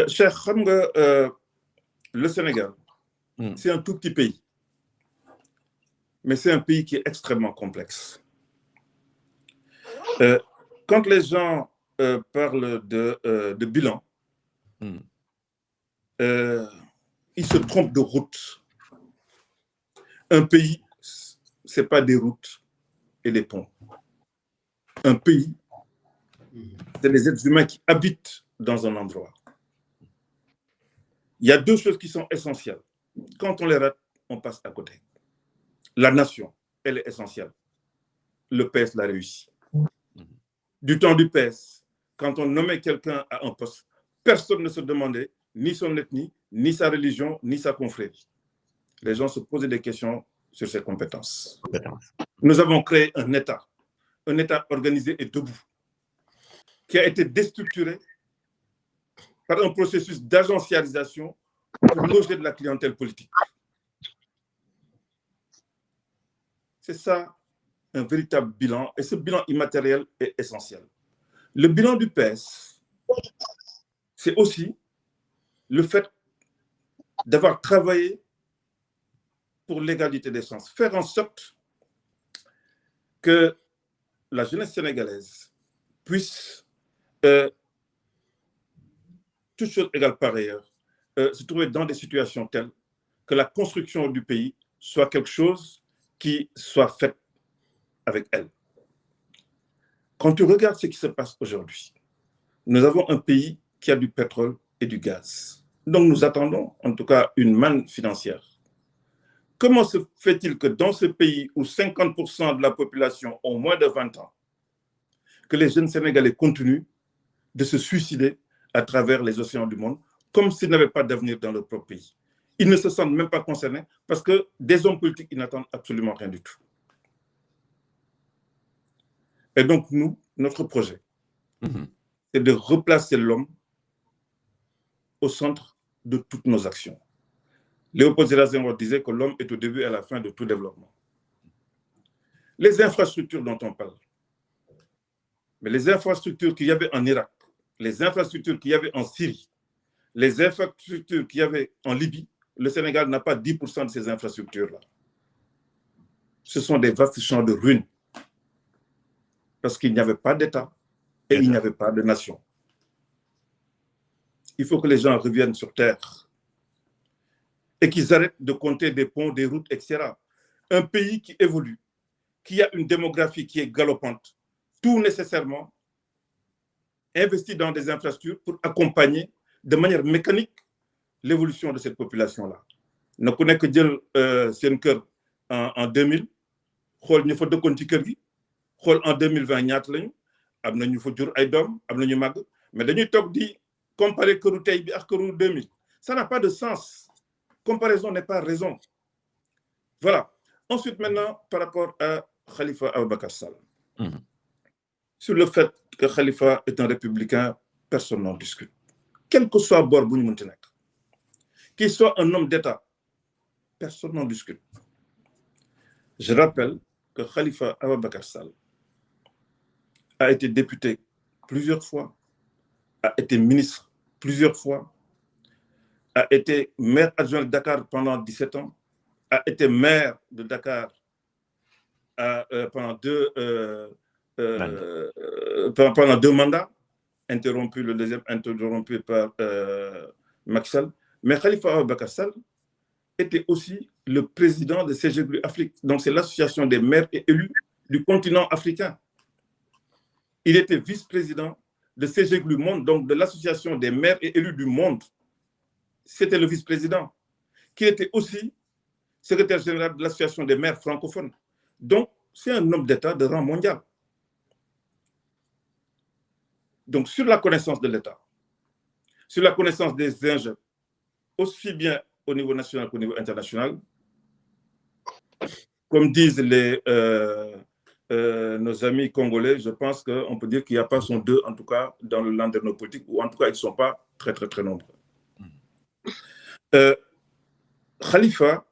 Cheikh, xam nga, le Sénégal, c'est un tout petit pays. Mais c'est un pays qui est extrêmement complexe. Quand les gens parlent de bilan, ils se trompent de route. Un pays, ce n'est pas des routes et des ponts. Un pays, c'est les êtres humains qui habitent dans un endroit. Il y a deux choses qui sont essentielles. Quand on les rate, on passe à côté. La nation, elle est essentielle. Le PS l'a réussi. Du temps du PS, quand on nommait quelqu'un à un poste, personne ne se demandait ni son ethnie, ni sa religion, ni sa confrérie. Les gens se posaient des questions sur ses compétences. Nous avons créé un État organisé et debout, qui a été déstructuré par un processus d'agencialisation pour loger de la clientèle politique. C'est ça, un véritable bilan, et ce bilan immatériel est essentiel. Le bilan du PS, c'est aussi le fait d'avoir travaillé pour l'égalité des chances, faire en sorte que la jeunesse sénégalaise puisse, toutes choses égales par ailleurs, se trouver dans des situations telles que la construction du pays soit quelque chose qui soit fait avec elle. Quand tu regardes ce qui se passe aujourd'hui, nous avons un pays qui a du pétrole et du gaz. Donc nous attendons en tout cas une manne financière. Comment se fait-il que dans ce pays où 50% de la population ont moins de 20 ans, que les jeunes Sénégalais continuent de se suicider à travers les océans du monde, comme s'ils n'avaient pas d'avenir dans leur propre pays? Ils ne se sentent même pas concernés parce que des hommes politiques, ils n'attendent absolument rien du tout. Et donc, nous, notre projet, c'est de replacer l'homme au centre de toutes nos actions. Léopold Sédar Senghor disait que l'homme est au début et à la fin de tout développement. Les infrastructures dont on parle, mais les infrastructures qu'il y avait en Irak, les infrastructures qu'il y avait en Syrie, les infrastructures qu'il y avait en Libye, le Sénégal n'a pas 10% de ces infrastructures-là. Ce sont des vastes champs de ruines. Parce qu'il n'y avait pas d'État et il n'y avait pas de nation. Il faut que les gens reviennent sur terre et qu'ils arrêtent de compter des ponts, des routes, etc. Un pays qui évolue, qui a une démographie qui est galopante, tout nécessairement investi dans des infrastructures pour accompagner de manière mécanique l'évolution de cette population-là. Nous connaissons que Djel Senker en 2000, xool ñu fa dëkkoon ci kër gi, xool en 2020 ñaata lañu, am na ñu fa jur ay doom, am na ñu màgg, mais dañuy toog di comparer këru tey bi ak këru 2000. Ça n'a pas de sens. Comparaison n'est pas raison. Voilà. Ensuite, maintenant, par rapport à Khalifa Ababacar Sall. Sur le fait que Khalifa est un républicain, personne n'en discute. Quel que soit bord bu ñu mënti nekk, qu'il soit un homme d'État, personne n'en discute. Je rappelle que Khalifa Ababacar Sall a été député plusieurs fois, a été ministre plusieurs fois, a été maire adjoint de Dakar pendant 17 ans, a été maire de Dakar pendant deux mandats, interrompu, le deuxième interrompu par Macky Sall. Mais Khalifa Ababacar Sall était aussi le président de CGLU Afrique. Donc c'est l'association des maires et élus du continent africain. Il était vice-président de CGLU Monde, donc de l'association des maires et élus du monde. C'était le vice-président, qui était aussi secrétaire général de l'association des maires francophones. Donc, c'est un homme d'État de rang mondial. Donc, sur la connaissance de l'État, sur la connaissance des enjeux, aussi bien au niveau national qu'au niveau international, comme disent nos amis congolais, je pense qu'on peut dire qu'il n'y a pas son deux, en tout cas, dans le landerneau politique, ou en tout cas, ils ne sont pas très, très, très nombreux. Khalifa,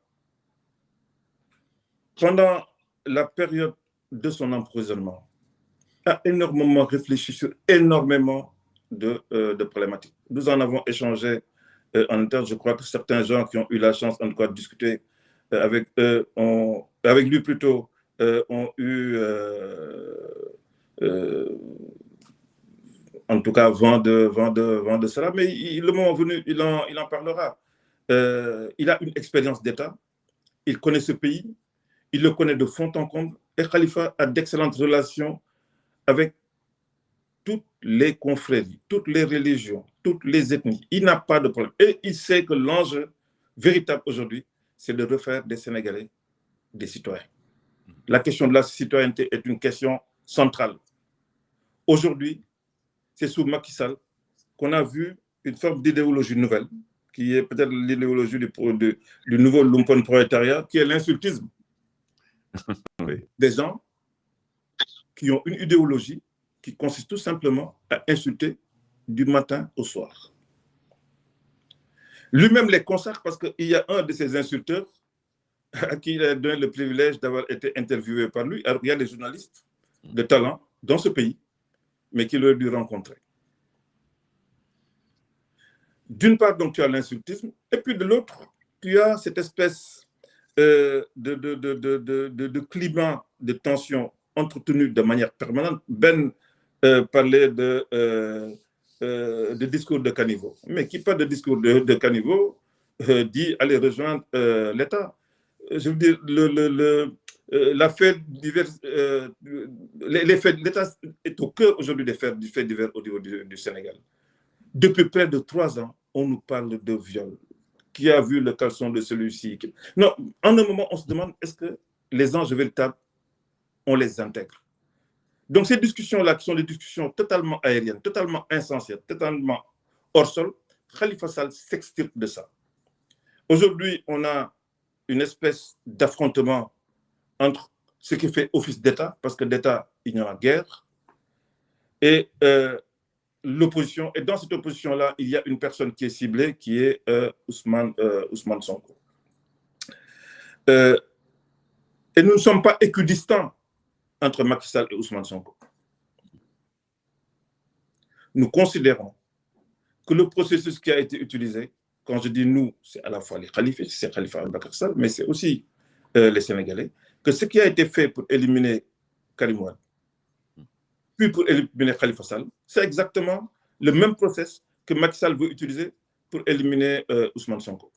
pendant la période de son emprisonnement, a énormément réfléchi sur énormément de problématiques. Nous en avons échangé en interne. Je crois que certains gens qui ont eu la chance, en tout cas, de discuter avec lui plutôt, ont eu, en tout cas, vent de cela. Mais le moment venu, il en parlera. Il a une expérience d'État. Il connaît ce pays. Il le connaît de fond en comble. Et Khalifa a d'excellentes relations avec toutes les confréries, toutes les religions, toutes les ethnies. Il n'a pas de problème. Et il sait que l'enjeu véritable aujourd'hui, c'est de refaire des Sénégalais des citoyens. La question de la citoyenneté est une question centrale. Aujourd'hui, c'est sous Macky Sall qu'on a vu une forme d'idéologie nouvelle, qui est peut-être l'idéologie du nouveau lumpen prolétariat, qui est l'insultisme. Des gens qui ont une idéologie qui consiste tout simplement à insulter du matin au soir. Lui-même les consacre parce qu'il y a un de ces insulteurs à qui il a donné le privilège d'avoir été interviewé par lui. Alors, il y a des journalistes de talent dans ce pays, mais qui l'ont dû rencontrer. D'une part, donc, tu as l'insultisme, et puis de l'autre, tu as cette espèce de climat de tension entretenu de manière permanente. Ben parlait de discours de caniveau. Mais qui parle de discours de caniveau dit aller rejoindre l'État. Je veux dire, la fête divers, l'État est au cœur aujourd'hui des faits divers au niveau du Sénégal. Depuis près de 3 ans, on nous parle de viol. Qui a vu le caleçon de celui-ci? Non, en un moment, on se demande, est-ce que les enjeux véritables, on les intègre? Donc ces discussions-là, qui sont des discussions totalement aériennes, totalement insensées, totalement hors sol, Khalifa Sall s'extirpe de ça. Aujourd'hui, on a une espèce d'affrontement entre ce qui fait office d'État, parce que d'État, il y a guerre, et l'opposition. Et dans cette opposition-là, il y a une personne qui est ciblée, qui est Ousmane Sonko. Et nous ne sommes pas équidistants entre Macky Sall et Ousmane Sonko. Nous considérons que le processus qui a été utilisé, quand je dis nous, c'est à la fois les khalifistes, c'est Khalifa Ababacar Sall, mais c'est aussi les Sénégalais, que ce qui a été fait pour éliminer Karim Wade, puis pour éliminer Khalifa Sall, c'est exactement le même process que Macky Sall veut utiliser pour éliminer Ousmane Sonko.